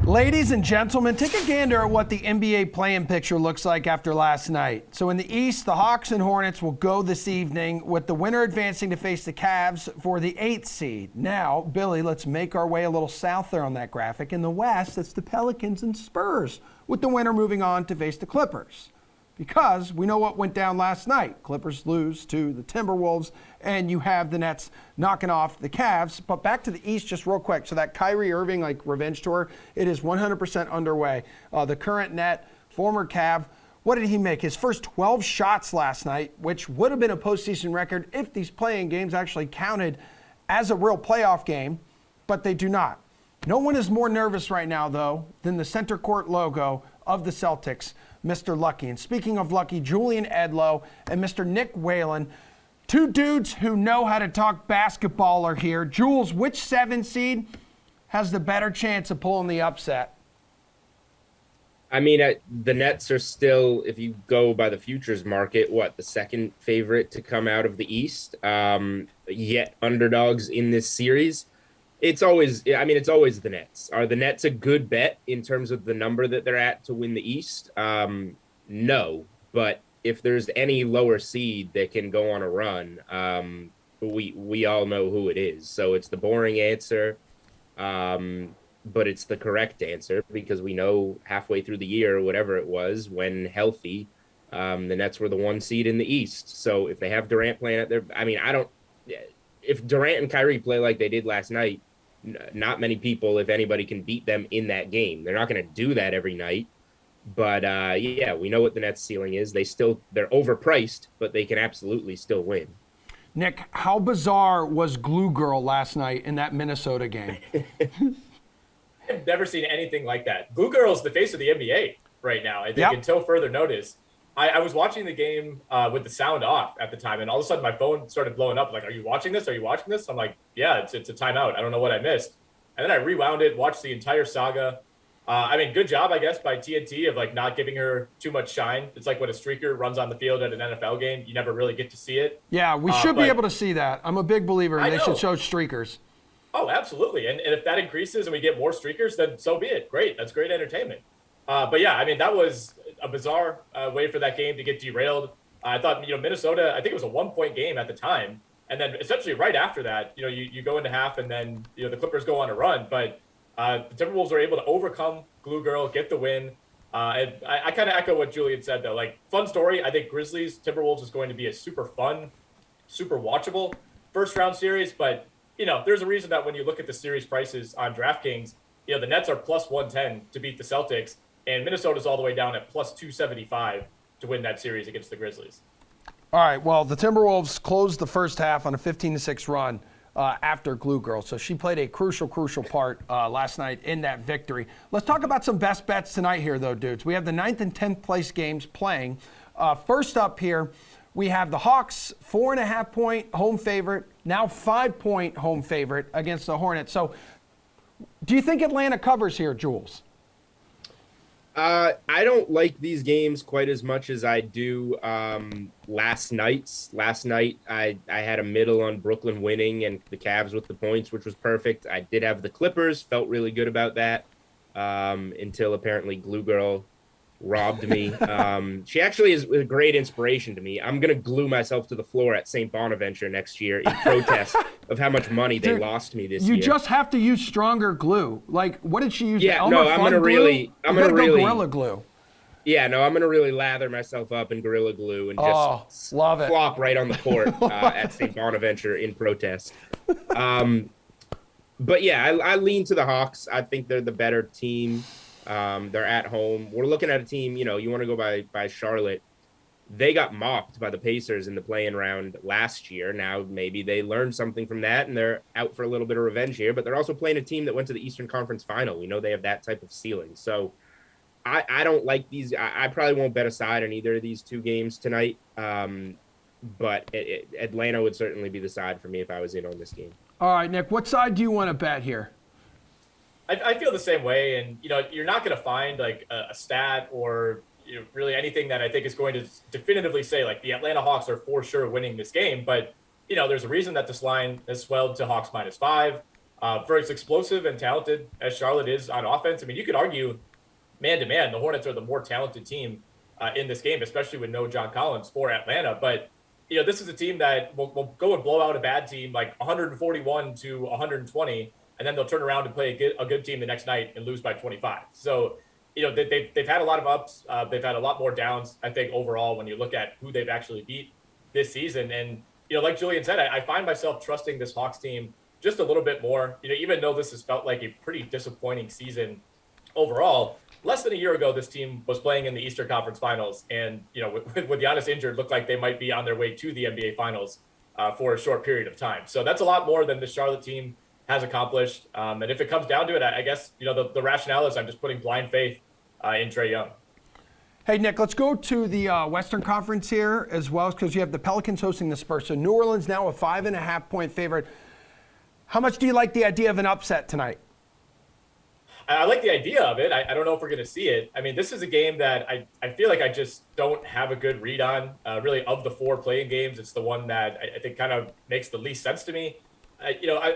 Ladies and gentlemen, take a gander at what the NBA play-in picture looks like after last night. So in the East, the Hawks and Hornets will go this evening, with the winner advancing to face the Cavs for the 8th seed. Now, Billy, let's make our way a little south there on that graphic. In the West, it's the Pelicans and Spurs, with the winner moving on to face the Clippers. Because we know what went down last night. Clippers lose to the Timberwolves, and you have the Nets knocking off the Cavs. But back to the East just real quick. So that Kyrie Irving, revenge tour, it is 100% underway. The current Net, former Cav, what did he make? His first 12 shots last night, which would have been a postseason record if these play-in games actually counted as a real playoff game, but they do not. No one is more nervous right now, though, than the center court logo of the Celtics, Mr. Lucky. And speaking of Lucky, Julian Edlow and Mr. Nick Whalen, two dudes who know how to talk basketball are here. Jules, which 7 seed has the better chance of pulling the upset? I mean, the Nets are still, if you go by the futures market, the second favorite to come out of the East, yet underdogs in this series. It's always the Nets. Are the Nets a good bet in terms of the number that they're at to win the East? No, but if there's any lower seed that can go on a run, we all know who it is. So it's the boring answer, but it's the correct answer because we know halfway through the year, whatever it was, when healthy, the Nets were the 1 seed in the East. So if they have Durant playing at their, if Durant and Kyrie play like they did last night, not many people, if anybody, can beat them in that game. They're not going to do that every night. But, we know what the Nets' ceiling is. They're overpriced, but they can absolutely still win. Nick, how bizarre was Glue Girl last night in that Minnesota game? I've never seen anything like that. Glue Girl's the face of the NBA right now, I think, until further notice. I was watching the game with the sound off at the time, and all of a sudden my phone started blowing up. Like, are you watching this? Are you watching this? I'm like, yeah, it's a timeout. I don't know what I missed. And then I rewound it, watched the entire saga. Good job, I guess, by TNT of not giving her too much shine. It's like when a streaker runs on the field at an NFL game, you never really get to see it. Yeah, we should be able to see that. I'm a big believer, and they should show streakers. Oh, absolutely. And if that increases and we get more streakers, then so be it. Great. That's great entertainment. That was a bizarre way for that game to get derailed. I thought, Minnesota, I think it was a 1-point game at the time. And then essentially right after that, you go into half and then, the Clippers go on a run. But the Timberwolves were able to overcome Glue Girl, get the win. And I kind of echo what Julian said, though. Fun story. I think Grizzlies Timberwolves is going to be a super fun, super watchable first round series. But, there's a reason that when you look at the series prices on DraftKings, the Nets are plus 110 to beat the Celtics. And Minnesota's all the way down at plus 275 to win that series against the Grizzlies. All right, well, the Timberwolves closed the first half on a 15-6 run after Glue Girl. So she played a crucial part last night in that victory. Let's talk about some best bets tonight here, though, dudes. We have the 9th and 10th place games playing. First up here, we have the Hawks, 4.5-point home favorite, now 5-point home favorite against the Hornets. So do you think Atlanta covers here, Jules? I don't like these games quite as much as I do last night's. Last night, I had a middle on Brooklyn winning and the Cavs with the points, which was perfect. I did have the Clippers, felt really good about that until apparently Glue Girl robbed me. She actually is a great inspiration to me. I'm going to glue myself to the floor at St. Bonaventure next year in protest of how much money they lost me this year. You just have to use stronger glue. What did she use? Yeah, no, I'm going to really Gorilla Glue. Yeah, no, I'm going to really lather myself up in Gorilla Glue and just flop right on the court at St. Bonaventure in protest. But yeah, I lean to the Hawks. I think they're the better team. They're at home. We're looking at a team, you want to go by Charlotte. They got mopped by the Pacers in the play-in round last year. Now maybe they learned something from that and they're out for a little bit of revenge here, but they're also playing a team that went to the Eastern Conference Final. We know they have that type of ceiling. So I don't like these. I probably won't bet a side on either of these two games tonight. But Atlanta would certainly be the side for me if I was in on this game. All right, Nick, what side do you want to bet here? I feel the same way, and you're not going to find a stat or really anything that I think is going to definitively say the Atlanta Hawks are for sure winning this game. But there's a reason that this line has swelled to Hawks -5. For as explosive and talented as Charlotte is on offense, I mean, you could argue man to man, the Hornets are the more talented team in this game, especially with no John Collins for Atlanta. But this is a team that will go and blow out a bad team like 141 to 120, and then they'll turn around and play a good team the next night and lose by 25. So, they've had a lot of ups. They've had a lot more downs, I think, overall, when you look at who they've actually beat this season. And, like Julian said, I find myself trusting this Hawks team just a little bit more, even though this has felt like a pretty disappointing season overall. Less than a year ago, this team was playing in the Eastern Conference Finals, and with Giannis injured, looked like they might be on their way to the NBA Finals for a short period of time. So that's a lot more than the Charlotte team has accomplished. And if it comes down to it, I guess the rationale is I'm just putting blind faith in Trae Young. Hey, Nick, let's go to the Western Conference here as well, because you have the Pelicans hosting the Spurs. So New Orleans now a 5.5-point favorite. How much do you like the idea of an upset tonight? I like the idea of it. I don't know if we're going to see it. I mean, this is a game that I feel like I just don't have a good read on. Really, of the 4 playing games, it's the one that I think kind of makes the least sense to me.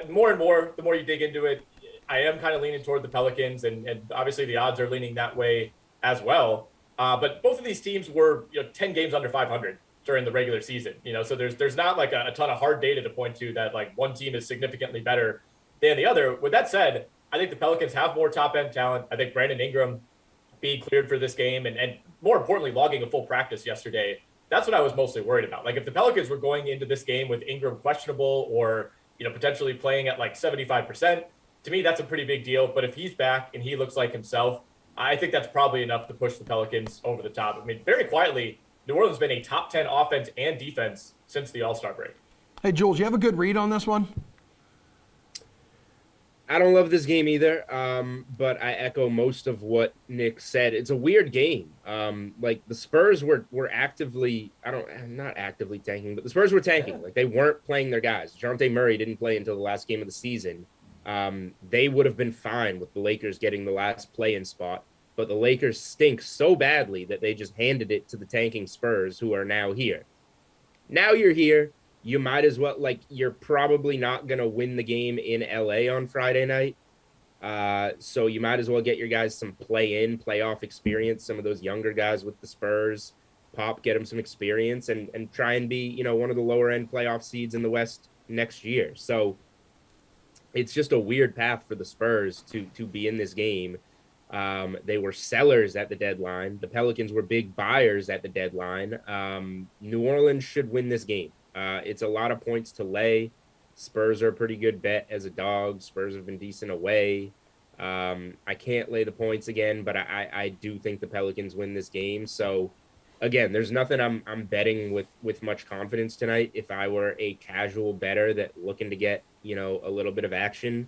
More and more, the more you dig into it, I am kind of leaning toward the Pelicans, and obviously the odds are leaning that way as well. But both of these teams were 10 games under 500 during the regular season. So there's not like a ton of hard data to point to that like one team is significantly better than the other. With that said, I think the Pelicans have more top-end talent. I think Brandon Ingram being cleared for this game and more importantly, logging a full practice yesterday, that's what I was mostly worried about. Like if the Pelicans were going into this game with Ingram questionable or, potentially playing at like 75%, to me, that's a pretty big deal. But if he's back and he looks like himself, I think that's probably enough to push the Pelicans over the top. I mean, very quietly, New Orleans has been a top 10 offense and defense since the All-Star break. Hey, Jules, you have a good read on this one? I don't love this game either, but I echo most of what Nick said. It's a weird game. Like the Spurs were actively, not actively tanking, but the Spurs were tanking. Like they weren't playing their guys. DeJounte Murray didn't play until the last game of the season. They would have been fine with the Lakers getting the last play-in spot, but the Lakers stink so badly that they just handed it to the tanking Spurs, who are now here. Now you're here. You might as well, you're probably not going to win the game in LA on Friday night. So you might as well get your guys some playoff experience, some of those younger guys with the Spurs. Get them some experience and try and be, one of the lower end playoff seeds in the West next year. So it's just a weird path for the Spurs to be in this game. They were sellers at the deadline. The Pelicans were big buyers at the deadline. New Orleans should win this game. It's a lot of points to lay. Spurs are a pretty good bet as a dog. Spurs have been decent away. I can't lay the points again, but I do think the Pelicans win this game. So, again, there's nothing I'm betting with much confidence tonight. If I were a casual bettor that looking to get, a little bit of action,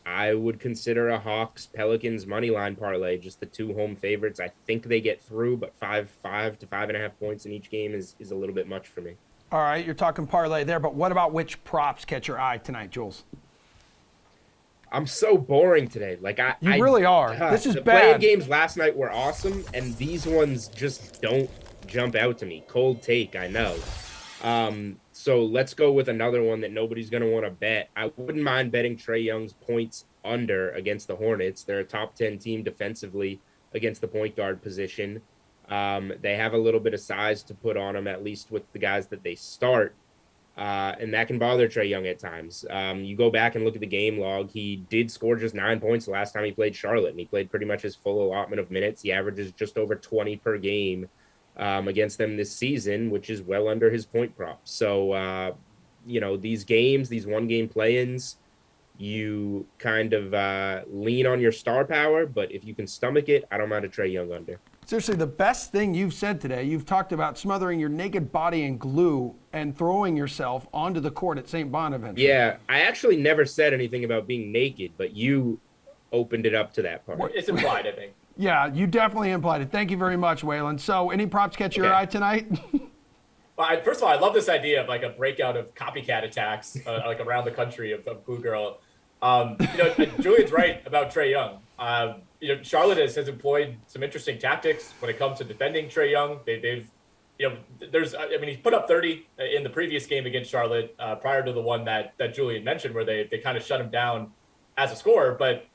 I would consider a Hawks-Pelicans moneyline parlay, just the 2 home favorites. I think they get through, but 5 to 5.5 points in each game is a little bit much for me. All right, you're talking parlay there, but what about which props catch your eye tonight, Jules? I'm so boring today. You really are. This is the bad. Playing games last night were awesome, and these ones just don't jump out to me. Cold take, I know. So let's go with another one that nobody's going to want to bet. I wouldn't mind betting Trae Young's points under against the Hornets. They're a top 10 team defensively against the point guard position. They have a little bit of size to put on them, at least with the guys that they start. And that can bother Trae Young at times. You go back and look at the game log. He did score just 9 points the last time he played Charlotte, and he played pretty much his full allotment of minutes. He averages just over 20 per game against them this season, which is well under his point prop. So, these games, these one-game play-ins, you kind of lean on your star power, but if you can stomach it, I don't mind a Trae Young under. Seriously, the best thing you've said today, you've talked about smothering your naked body in glue and throwing yourself onto the court at St. Bonaventure. Yeah, I actually never said anything about being naked, but you opened it up to that part. It's implied, I think. Yeah, you definitely implied it. Thank you very much, Whalen. So, any props catch your eye tonight? Well, first of all, I love this idea of like a breakout of copycat attacks like around the country of Glue Girl. Julian's right about Trae Young. Charlotte has employed some interesting tactics when it comes to defending Trae Young. He's put up 30 in the previous game against Charlotte prior to the one that Julian mentioned, where they kind of shut him down as a scorer, but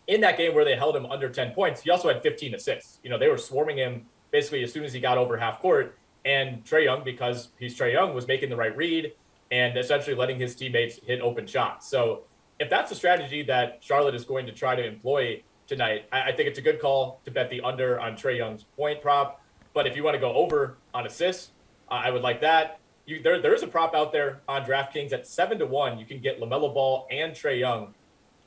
in that game where they held him under 10 points, he also had 15 assists. They were swarming him basically as soon as he got over half court. And Trae Young, because he's Trae Young, was making the right read and essentially letting his teammates hit open shots. So if that's the strategy that Charlotte is going to try to employ tonight, I think it's a good call to bet the under on Trae Young's point prop. But if you want to go over on assists, I would like that. There is a prop out there on DraftKings at 7-1. You can get LaMelo Ball and Trae Young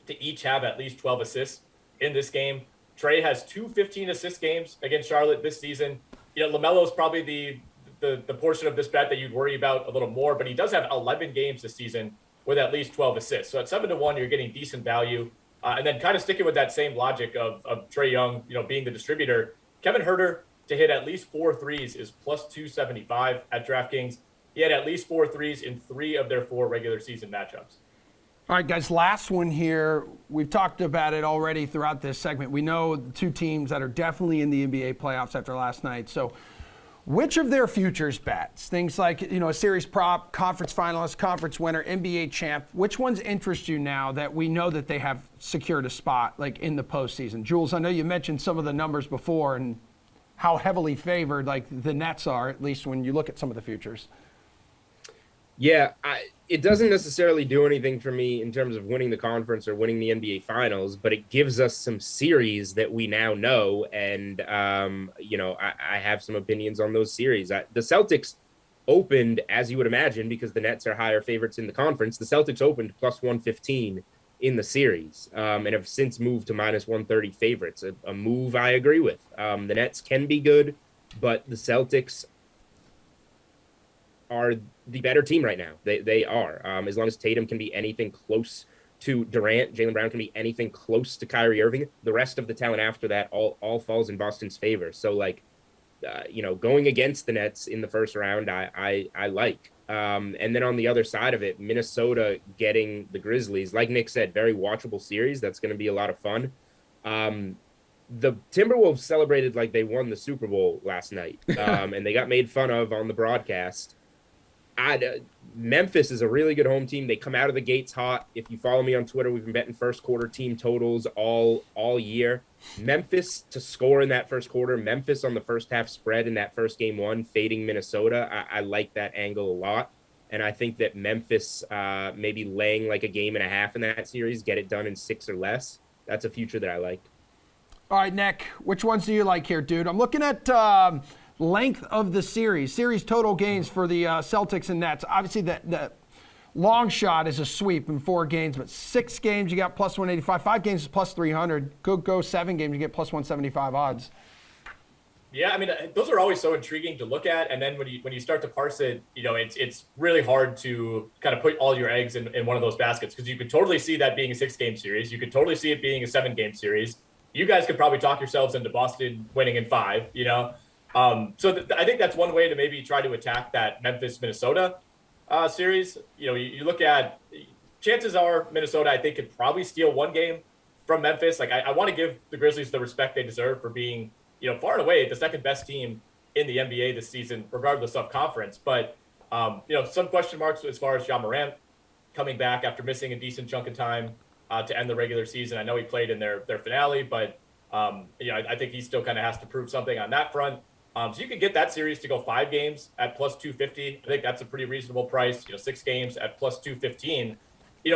to each have at least 12 assists in this game. Trae has 2 15-assist games against Charlotte this season. LaMelo is probably the portion of this bet that you'd worry about a little more, but he does have 11 games this season with at least 12 assists. So at 7-1, you're getting decent value. And then kind of sticking with that same logic of Trae Young, being the distributor, Kevin Huerter to hit at least 4 threes is plus 275 at DraftKings. He had at least 4 threes in 3 of their 4 regular season matchups. All right, guys, last one here. We've talked about it already throughout this segment. We know the 2 teams that are definitely in the NBA playoffs after last night. So which of their futures bets, things like, a series prop, conference finalist, conference winner, NBA champ, which ones interest you now that we know that they have secured a spot like in the postseason? Jules, I know you mentioned some of the numbers before and how heavily favored like the Nets are, at least when you look at some of the futures. Yeah, it doesn't necessarily do anything for me in terms of winning the conference or winning the NBA Finals, but it gives us some series that we now know. And, I have some opinions on those series. The Celtics opened, as you would imagine, because the Nets are higher favorites in the conference. The Celtics opened plus 115 in the series and have since moved to minus 130 favorites, a move I agree with. The Nets can be good, but the Celtics are the better team right now. They are. As long as Tatum can be anything close to Durant, Jaylen Brown can be anything close to Kyrie Irving, the rest of the talent after that all falls in Boston's favor. So, going against the Nets in the first round, I like. And then on the other side of it, Minnesota getting the Grizzlies, like Nick said, very watchable series. That's going to be a lot of fun. The Timberwolves celebrated like they won the Super Bowl last night, and they got made fun of on the broadcast. Memphis is a really good home team. They come out of the gates hot. If you follow me on Twitter, we've been betting first quarter team totals all year. Memphis to score in that first quarter. Memphis on the first half spread in that first game 1, fading Minnesota. I like that angle a lot. And I think that Memphis maybe laying like a game and a half in that series, get it done in 6 or less. That's a future that I like. All right, Nick, which ones do you like here, dude? I'm looking at length of the series total games for the Celtics and Nets. Obviously, the long shot is a sweep in 4 games, but 6 games you got plus 185, 5 games is plus 300. Go 7 games, you get plus 175 odds. Yeah, I mean, those are always so intriguing to look at, and then when you start to parse it, it's really hard to kind of put all your eggs in one of those baskets, because you could totally see that being a 6-game series. You could totally see it being a 7-game series. You guys could probably talk yourselves into Boston winning in 5, So I think that's one way to maybe try to attack that Memphis-Minnesota series. You look at, chances are Minnesota, I think, could probably steal 1 game from Memphis. Like, I want to give the Grizzlies the respect they deserve for being, far and away the second best team in the NBA this season, regardless of conference. But, some question marks as far as Ja Morant coming back after missing a decent chunk of time to end the regular season. I know he played in their finale, but, I think he still kind of has to prove something on that front. So you could get that series to go 5 games at plus 250. I think that's a pretty reasonable price. 6 games at plus 215.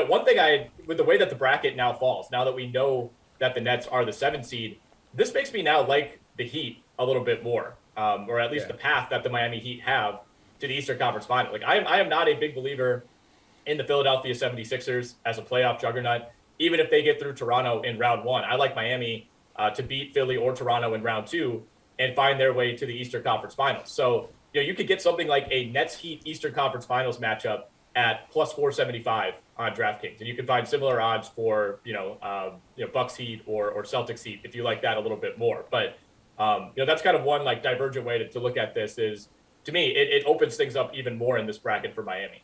One thing with the way that the bracket now falls, now that we know that the Nets are the 7 seed, this makes me now like the Heat a little bit more, or at least the path that the Miami Heat have to the Eastern Conference Final. Like, I am not a big believer in the Philadelphia 76ers as a playoff juggernaut, even if they get through Toronto in round 1. I like Miami to beat Philly or Toronto in round 2 and find their way to the Eastern Conference Finals. So, you could get something like a Nets-Heat Eastern Conference Finals matchup at plus 475 on DraftKings. And you can find similar odds for, Bucks Heat or Celtics Heat if you like that a little bit more. But, that's kind of one like divergent way to look at this is, to me, it opens things up even more in this bracket for Miami.